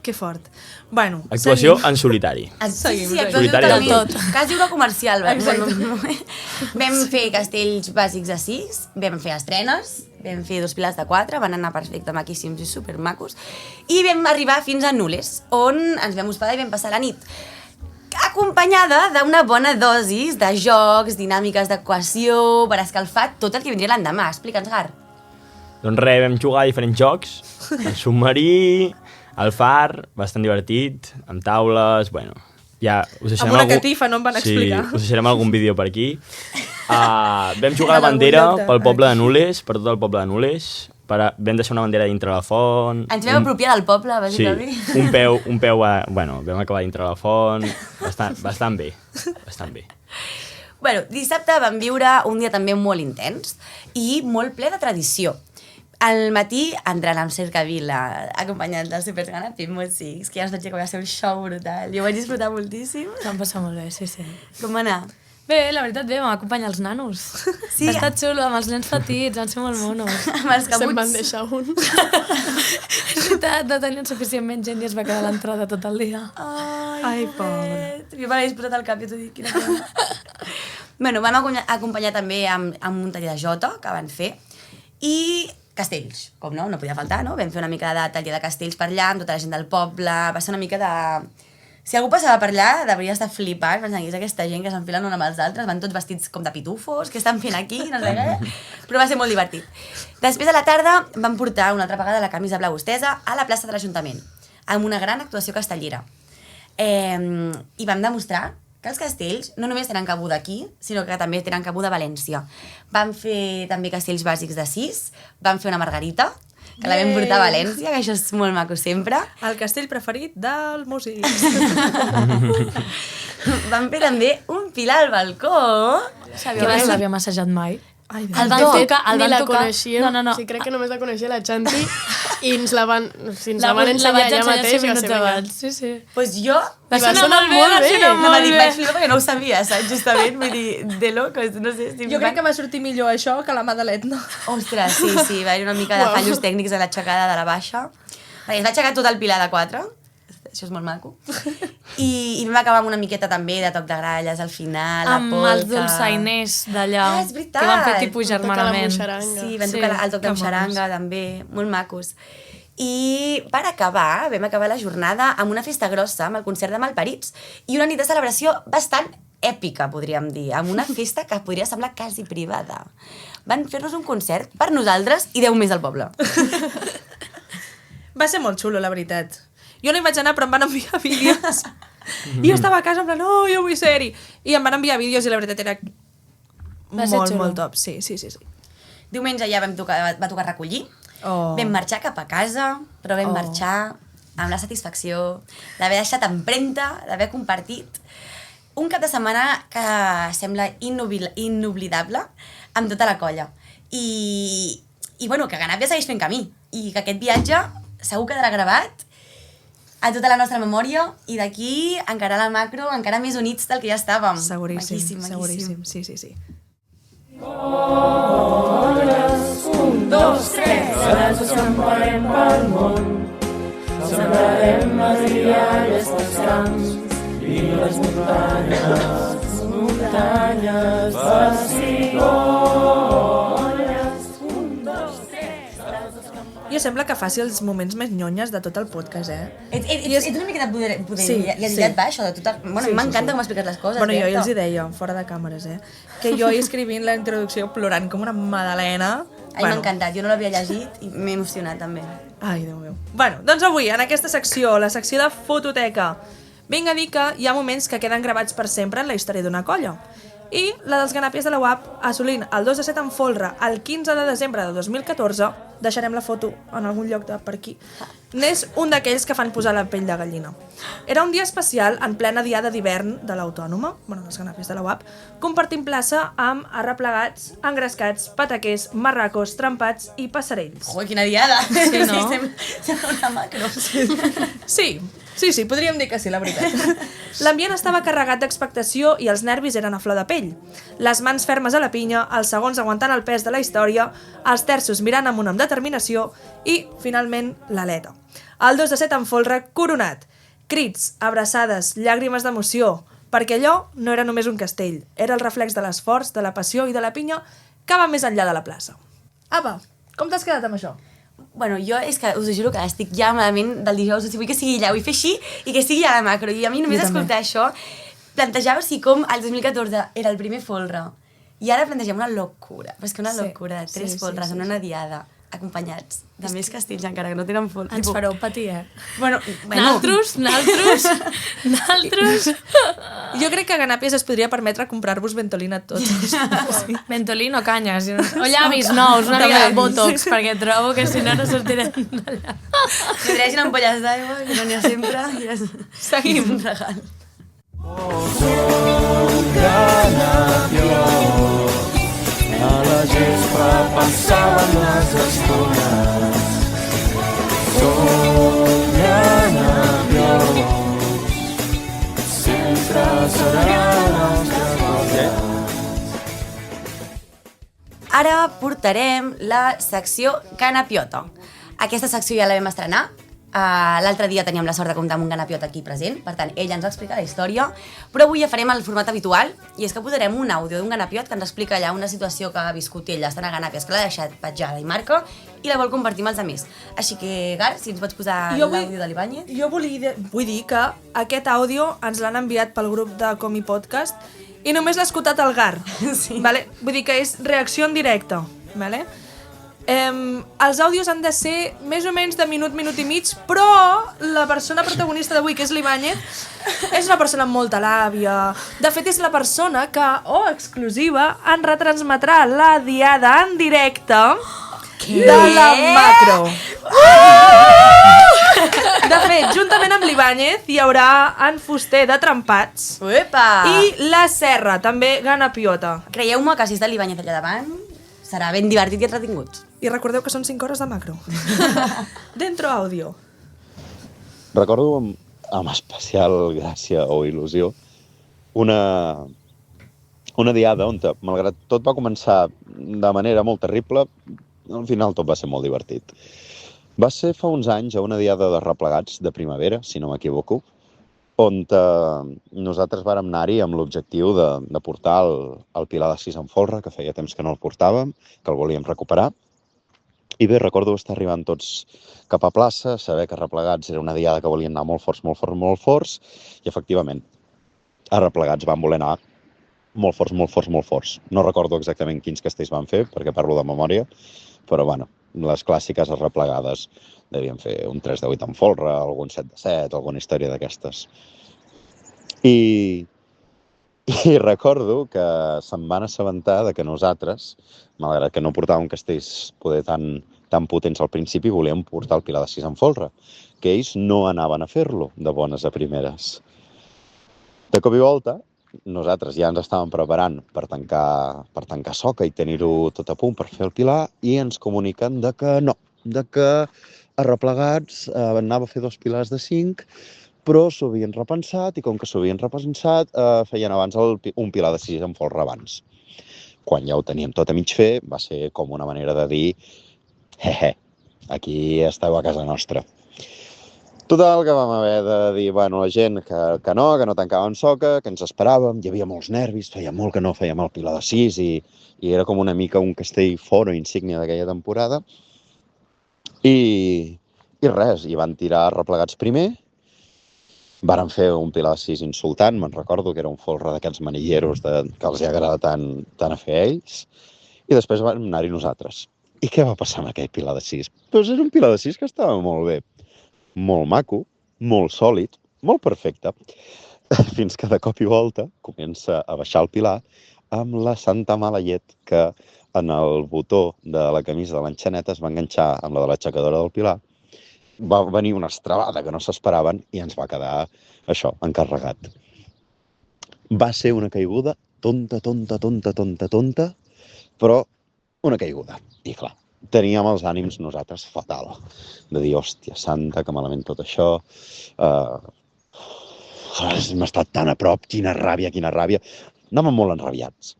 Que fort. Bueno, actuació en solitari. Sí, Solitari del tot. Quasi una comercial. Vam fer castells bàsics de 6, vam fer estrenes, vam fer 2 pilars de 4, van anar perfecte, maquíssims i supermacos, i vam arribar fins a Nules, on ens vam hospedar i vam passar la nit, acompanyada d'una bona dosis de jocs, dinàmiques d'equació, per escalfar tot el que vindria l'endemà. Explica'ns, Gar. Doncs res, vam jugar a diferents jocs, el submarí, el far, bastant divertit, amb taules, bueno... Ja us deixarem amb una catifa, no em van explicar. Sí, us deixarem algun vídeo per aquí. Vam jugar a la bandera pel poble de Nules, per tot el poble de Nules. Vam deixar una bandera dintre la font. Ens vam apropiar del poble, bàsicament. Sí, un peu bueno, vam acabar dintre la font. Bastant bé, bastant bé. Bueno, dissabte vam viure un dia també molt intens i molt ple de tradició. Al matí entrant amb Cercavila, acompanyant dels Super Ganapi Músics, que ja us vaig dir que va ser un show brutal. Jo ho vaig disfrutar moltíssim. Vam passar molt bé, sí. Com va anar? Bé, la veritat bé, vam acompanyar els nanos. Sí. Ha estat xulo, amb els nens petits, van ser molt monos. Amb els cabuts. Se'n van deixar un. És veritat, no tenien suficientment gent i es va quedar a l'entrada tot el dia. Ai, pobre. Jo me l'he disputat al cap, jo t'ho dic, quina pena. Bueno, vam acompanyar també amb un taller de jota que van fer i castells, com no podia faltar, no? Vam fer una mica de taller de castells per allà, amb tota la gent del poble, va ser una mica de... Si algú passava per allà, devia estar flipant, pensant que és aquesta gent que s'enfilen un amb els altres, van tots vestits com de pitufos, què estan fent aquí, no sé què, però va ser molt divertit. Després a la tarda vam portar una altra vegada la camisa blau estesa a la plaça de l'Ajuntament, amb una gran actuació castellera. I vam demostrar que els castells no només tenen cabuda aquí, sinó que també tenen cabuda a València. Vam fer també castells bàsics de 6, vam fer una margarita, que la vam portar a València, que això és molt maco sempre. El castell preferit del músic. Vam fer també un pilar al balcó. Que no l'havia massajat mai. Ai, El van tocar, Ni la coneixíem. No. O sigui, crec que només la coneixia la Chanti i ens la van ensenyar allà mateix. 5 minuts abans, sí. Pues jo... Va sonar molt bé. No m'ha dit, vaig flipar perquè no ho sabia, saps? Justament, vull dir, de locos, no sé. Jo crec que va sortir millor això que la mà de l'Etna. Ostres, sí, va haver una mica de fallos tècnics a l'aixecada de la baixa. Perquè es va aixecar tot el pilar de 4, això és molt maco. I vam acabar amb una miqueta també de toc de gralles al final, la polca... Amb els dolçainers d'allà, és veritat. que van fer tipus germanament. Sí, van tocar el toc de xaranga també, molt macos. I per acabar, vam acabar la jornada amb una festa grossa, amb el concert de Malparits, i una nit de celebració bastant èpica, podríem dir, amb una festa que podria semblar quasi privada. Van fer-nos un concert per nosaltres i 10 més al poble. Va ser molt xulo, la veritat. Jo no hi vaig anar, però em van enviar vídeos. I jo estava a casa en plan, oh, jo vull ser-hi. I em van enviar vídeos i la veritat era molt top. Sí. Diumenge ja va tocar recollir. Oh. Vam marxar cap a casa, però vam marxar amb la satisfacció d'haver deixat empremta, d'haver compartit un cap de setmana que sembla inoblidable amb tota la colla. I bueno, que Ganàpia segueix fent camí i que aquest viatge segur quedarà gravat a tota la nostra memòria i d'aquí encara la macro, encara més units del que ja estàvem. Seguríssim. Sí. Un, dos, tres, ens escamparem pel món, sembrarem les rialles dels camps i les muntanyes pessigolles. Un, dos, tres, Jo sembla que faci els moments més nyonyes de tot el podcast, Ets una miqueta poder Sí, i et va això de tot... Bueno, m'encanta com expliques les coses. Bueno, jo els hi deia, fora de càmeres, que jo hi escrivint la introducció plorant com una madalena. A mi m'ha encantat, jo no l'havia llegit i m'he emocionat també. Ai, Déu meu. Bueno, doncs avui, en aquesta secció, la secció de fototeca, vinc a dir que hi ha moments que queden gravats per sempre en la història d'una colla. i la dels Ganàpies de la UAP assolint el 2 de 7 en folre el 15 de desembre de 2014, deixarem la foto en algun lloc de per aquí, n'és un d'aquells que fan posar la pell de gallina. Era un dia especial en plena diada d'hivern de l'Autònoma, dels Ganàpies de la UAP, compartint plaça amb arreplegats, engrescats, pataquers, marracos, trempats i passarells. Joder, quina diada! Sí, no? Sembla una macro. Sí, podríem dir que sí, la veritat. L'ambient estava carregat d'expectació i els nervis eren a flor de pell. Les mans fermes a la pinya, els segons aguantant el pes de la història, els terços mirant amunt amb determinació i, finalment, l'aleta. El 2 de 7 en folre coronat. Crits, abraçades, llàgrimes d'emoció, perquè allò no era només un castell, era el reflex de l'esforç, de la passió i de la pinya que va més enllà de la plaça. Apa, com t'has quedat amb això? Bueno, jo és que us ho juro que estic ja malament del dijous, o sigui, vull que sigui allà, vull fer així i que sigui a la macro. I a mi només escoltar això, plantejar-vos com el 2014 era el primer folre i ara plantegem una locura, però és que una locura de 3 folres en una diada, acompanyats de més castells encara que no tenen folre. Ens fareu patir, Bueno. Naltros. Jo crec que Ganàpies es podria permetre comprar-vos Ventolina tots. Sí. Ventolin o canyes. O llavis nous, una mica de botox, perquè trobo que si no sortirem d'allà. Que traguin ampolles d'aigua, que no n'hi ha sempre. I és... Seguim. Un regal. A la gespa passaven les estones. Somiant avions, sempre seran els nostres. Ara portarem la secció Ganapiota. Aquesta secció ja la vam estrenar. L'altre dia teníem la sort de comptar amb un Ganapiota aquí present, per tant, ell ens va explicar la història, però avui ja farem el format habitual, i és que posarem un àudio d'un Ganapiot que ens explica allà una situació que ha viscut ell estant a Ganàpies, que l'ha deixat petjada i marca, i la vol compartir amb els altres. Així que, Gar, si ens pots posar l'àudio de l'Ibáñez. Jo vull dir que aquest àudio ens l'han enviat pel grup de Comi Podcast i només l'ha escoltat el Gar. Sí. Vale? Vull dir que és reacció en directe. Vale? Els àudios han de ser més o menys de minut i mig, però la persona protagonista d'avui, que és l'Ibáñez, és una persona amb molta làbia. De fet, és la persona que, exclusiva, en retransmetrà la diada en directe de la macro. De fet, juntament amb l'Ibáñez hi haurà en Fuster de Trempats i la Serra, també Ganapiota. Creieu-me que si està l'Ibáñez allà davant serà ben divertit i entretingut. I recordeu que són 5 hores de macro. Dentro àudio. Recordo amb especial gràcia o il·lusió una diada on, malgrat tot va començar de manera molt terrible, al final tot va ser molt divertit. Va ser fa uns anys a una diada de replegats de primavera, si no m'equivoco, on nosaltres vàrem anar-hi amb l'objectiu de portar el Pilar de 6 en folre, que feia temps que no el portàvem, que el volíem recuperar. I bé, recordo estar arribant tots cap a plaça, saber que replegats era una diada que volien anar molt forts, i efectivament, a replegats van voler anar molt forts. No recordo exactament quins castells van fer, perquè parlo de memòria, però bueno, les clàssiques arreplegades devien fer un 3 de 8 en folre, algun 7 de 7, alguna història d'aquestes. I recordo que se'n van assabentar de que nosaltres, malgrat que no portàvem castells poder tan potents al principi, volíem portar el Pilar de 6 en folre, que ells no anaven a fer-lo de bones a primeres. De cop i volta, nosaltres ja ens estàvem preparant per tancar soca i tenir-ho tot a punt per fer el Pilar, i ens comuniquen de que no, de que arreplegats anava a fer 2 pilars de 5, però s'ho havien repensat, i com que s'ho havien repensat, feien abans un Pilar de 6 en folre abans. Quan ja ho teníem tot a mig fer, va ser com una manera de dir aquí esteu a casa nostra. Total, que vam haver de dir a la gent que no tancàvem soca, que ens esperàvem, hi havia molts nervis, feia molt que no fèiem el Pilar de 6 i era com una mica un castell fora insígnia d'aquella temporada. I res, hi van tirar replegats primer, varen fer un Pilar de 6 insultant, me'n recordo que era un folre d'aquests manilleros que els agrada tant a fer ells, i després vam anar-hi nosaltres. I què va passar amb aquell Pilar de 6? Doncs era un Pilar de 6 que estava molt bé, molt maco, molt sòlid, molt perfecte, fins que de cop i volta comença a baixar el Pilar amb la santa mala llet que en el botó de la camisa de l'enxaneta es va enganxar amb la de l'aixecadora del Pilar. Va venir una estrabada que no s'esperaven i ens va quedar això, encarregat. Va ser una caiguda tonta, però una caiguda. I clar, teníem els ànims nosaltres fatal. De dir, hòstia santa, que malament tot això. Hem estat tan a prop, quina ràbia. Anàvem molt enrabiats.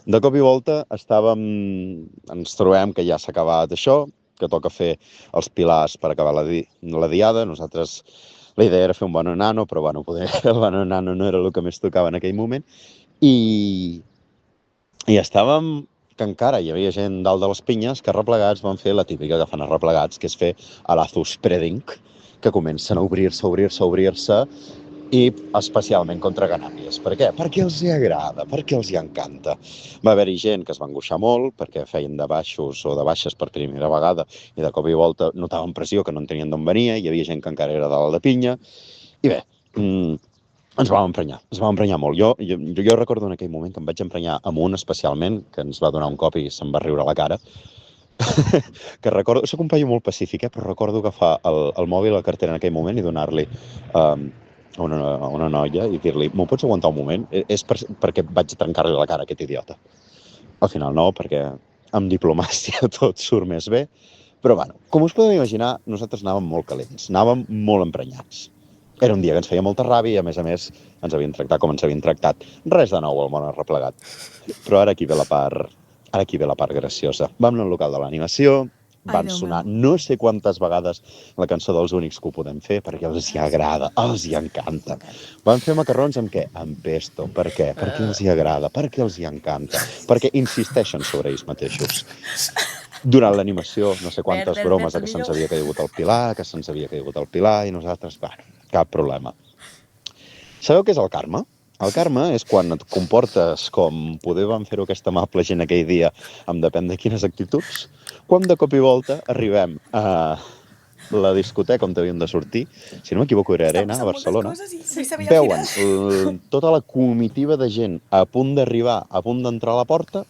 De cop i volta ens trobem que ja s'ha acabat això, que toca fer els pilars per acabar la diada. Nosaltres, la idea era fer un bananano, però bueno, poder el bananano no era el que més tocava en aquell moment. I estàvem que encara hi havia gent dalt de les pinyes que replegats van fer la típica que fan els replegats, que és fer a l'azo spreading, que comencen a obrir-se, i especialment contra ganàpies. Per què? Perquè els hi agrada, perquè els hi encanta. Va haver-hi gent que es va angoixar molt perquè feien de baixos o de baixes per primera vegada i de cop i volta notaven pressió que no entenien d'on venia, hi havia gent que encara era dalt de pinya. I bé, ens vam emprenyar molt. Jo recordo en aquell moment que em vaig emprenyar amb un especialment, que ens va donar un cop i se'm va riure a la cara, que recordo, soc un paio molt pacífic, però recordo agafar el mòbil, la cartera en aquell moment i donar-li a una noia i dir-li, m'ho pots aguantar un moment? És perquè vaig trencar-li la cara a aquest idiota. Al final no, perquè amb diplomàcia tot surt més bé. Però bueno, com us podeu imaginar, nosaltres anàvem molt calents, anàvem molt emprenyats. Era un dia que ens feia molta ràbia i a més ens havien tractat com ens havien tractat. Res de nou al món arreplegat. Però ara aquí ve la part graciosa. Vam anar al local de l'animació, van sonar no sé quantes vegades la cançó dels Únics que ho podem fer, perquè els hi agrada, els hi encanta. Van fer macarrons amb què? Amb pesto. Per què? Perquè els hi agrada, perquè els hi encanta, perquè insisteixen sobre ells mateixos. Durant l'animació, no sé quantes bromes que se'ns havia caigut el Pilar, i nosaltres, bueno, cap problema. Sabeu què és el karma? El karma és quan et comportes com poder van fer-ho aquesta amable gent aquell dia amb depèn de quines actituds, quan de cop i volta arribem a la discoteca on havíem de sortir, si no m'equivoco era Arena, a Barcelona, veuen tota la comitiva de gent a punt d'arribar, a punt d'entrar a la porta,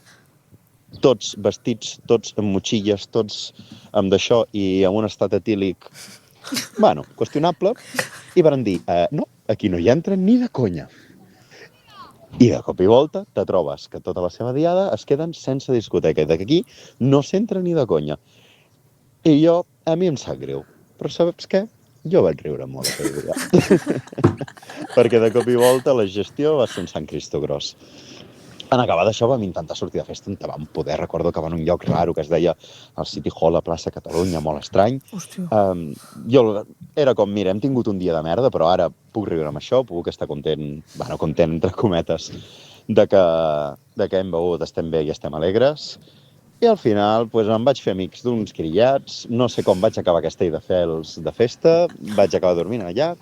tots vestits, tots amb motxilles, tots amb d'això i amb un estat etílic, bueno, qüestionable, i van dir, no, aquí no hi entren ni de conya. I de cop i volta te trobes que tota la seva diada es queden sense discoteca i d'aquí no s'entra ni de conya. I a mi em sap greu, però saps què? Jo vaig riure molt aquell dia. Perquè de cop i volta la gestió va ser un Sant Cristo gros. En acabar d'això vam intentar sortir de festa on vam poder. Recordo que va en un lloc raro que es deia el City Hall a plaça Catalunya, molt estrany. Jo era com, mira, hem tingut un dia de merda, però ara puc riure amb això, puc estar content, bueno, content entre cometes, de que hem begut, estem bé i estem alegres. I al final em vaig fer amics d'uns crillats, no sé com vaig acabar aquesta ida de festa, vaig acabar dormint allà.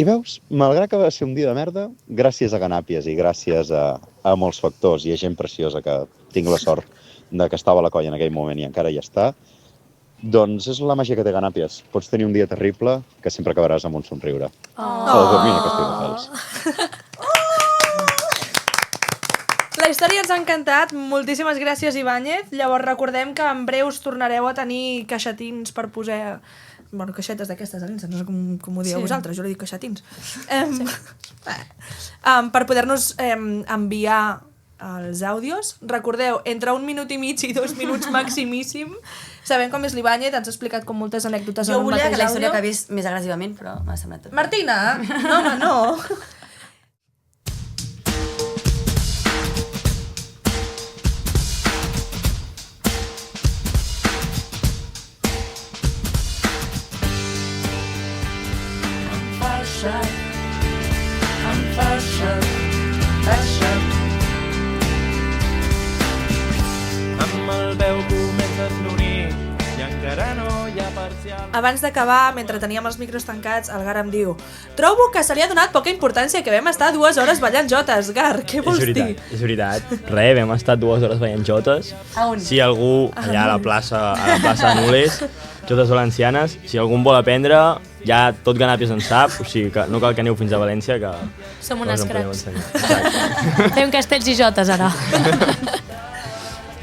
I veus, malgrat que va ser un dia de merda, gràcies a Ganàpies i gràcies a molts factors i a gent preciosa que tinc la sort de que estava a la colla en aquell moment i encara hi està, doncs és la màgia que té Ganàpies. Pots tenir un dia terrible que sempre acabaràs amb un somriure. Mira que estic de fels. La història ens ha encantat. Moltíssimes gràcies, Ibáñez. Llavors recordem que en breus tornareu a tenir caixetins per posar... Bueno, caixetes d'aquestes, no sé com ho dieu vosaltres, jo li dic caixetins. Per poder-nos enviar els àudios. Recordeu, entre 1 minut i mig i 2 minuts maximíssim. Sabem com és l'Ibáñez, ens ha explicat com moltes anècdotes en un mateix àudio. Jo volia que la història acabés més agressivament, però m'ha semblat tot. Martina! No, home, no! Abans d'acabar, mentre teníem els micros tancats, el Gar em diu: trobo que se li ha donat poca importància que vam estar 2 hores ballant jotes. Gar, què vols dir? És veritat. Vam estar 2 hores ballant jotes. Si algú allà a la plaça de Nules, jotes valencianes, si algú en vol aprendre, ja tot Ganàpies en sap, o sigui que no cal que aneu fins a València, que... Som us unes en podem cracs. ensenyar. Fem castells i jotes, ara.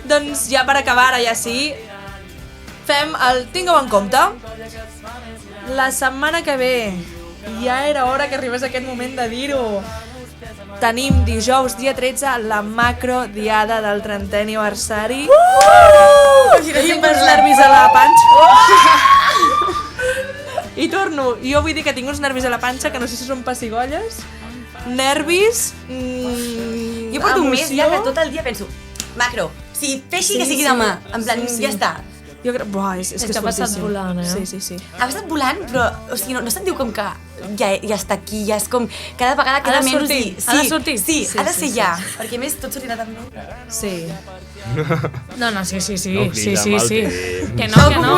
Doncs ja per acabar, ara ja sí, fem el tingueu en compte. La setmana que ve, ja era hora que arribés aquest moment de dir-ho. Tenim dijous, dia 13, la macrodiada del 30è aniversari. Tinc uns nervis a la panxa. I torno, jo vull dir que tinc uns nervis a la panxa, que no sé si són pessigolles, nervis, Jo porto un mes ja que tot el dia penso, macro, si feixi que sigui demà, en plan, ja està. Jo crec... Buah, és que és ha passat fortíssim. volant, eh? Sí. Ha passat volant, però o sigui, no sentiu com que ja està aquí, ja és com... Cada vegada queda de menys sortir, i... ha de sortir. Sí, Sí, ha de ser sí, ja, perquè a més tot sortirà tan bé. Sí. No, sí. No crida amb el temps. Que no, que no.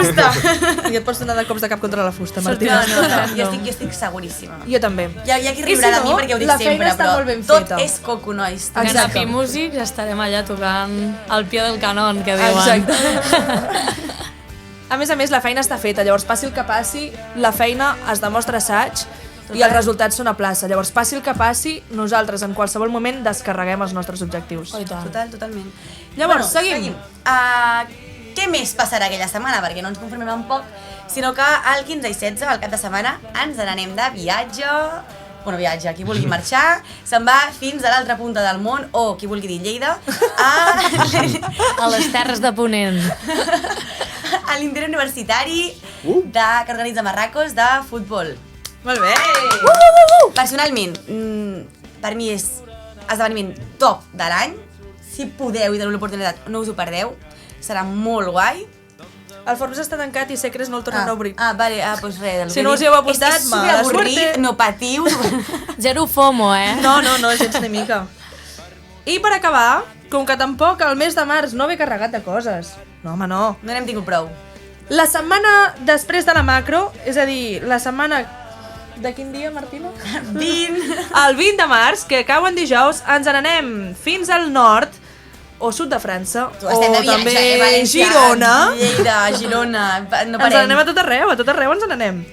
I et pots donar de cops de cap contra la fusta, Sortir Martina. Jo estic seguríssima. Jo també. Hi ha qui I riurà si de mi no, perquè ho dic la feina sempre, està però molt ben tot feta. és coco, nois. Exacte. Ganapi Músics estarem allà tocant al pie del canón, que diuen. Exacte. A més, la feina està feta, llavors passi el que passi, la feina es demostra a assaig i els resultats són a plaça. Llavors, passi el que passi, nosaltres en qualsevol moment descarreguem els nostres objectius. Oh, i tant. Totalment. Llavors, seguim. Què més passarà aquella setmana? Perquè no ens conformem amb poc, sinó que el 15 i 16, al cap de setmana, ens n'anem de viatge. Bueno, viatge, qui vulgui marxar, se'n va fins a l'altra punta del món, o qui vulgui dir Lleida, A les terres de Ponent. a l'Inter Universitari que organitza Marracos de futbol. Molt bé. Personalment, per mi és esdeveniment top de l'any. Si podeu i teniu l'oportunitat, no us ho perdeu. Serà molt guai. El Forns està tancat i Secres no el tornen a obrir. Vale, doncs res. Si no us hi heu apuntat, és superavorrit, suerte. no patiu. Zero FOMO, eh? No, gens ni mica. I per acabar, com que tampoc el mes de març no ve carregat de coses. No, home, no. No n'hem tingut prou. La setmana després de la macro, és a dir, la setmana... De quin dia, Martina? 20. El 20 de març, que cau en dijous, ens n'anem fins al nord, o sud de França, o també València, Girona. Lleida, Girona, no Ens parem. n'anem a tot arreu ens n'anem.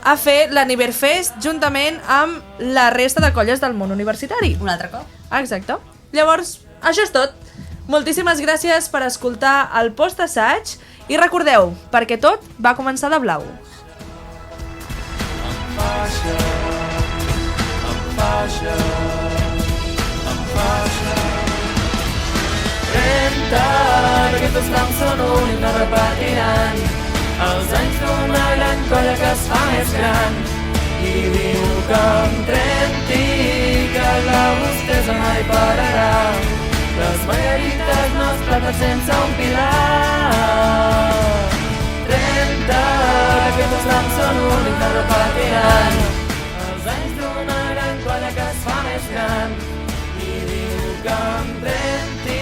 A fer l'Aniverfest juntament amb la resta de colles del món universitari. Un altre cop. Exacte. Llavors, això és tot. Moltíssimes gràcies per escoltar el post-assaig i recordeu, perquè tot va començar de blau. Aquests noms són únics, no repetiran. Els anys d'una gran colla que es fa més gran i diu que amb 30 que la búsqueda mai pararà. Les margarites no es platen sense un pilar. 30, aquests noms són únics, no repetiran. Els anys d'una gran colla que es fa més gran i diu que amb 30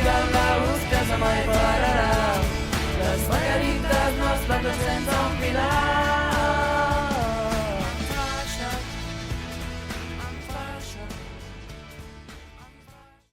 que la búsqueda mai pararà. Les margarites no es platen sense un pilar.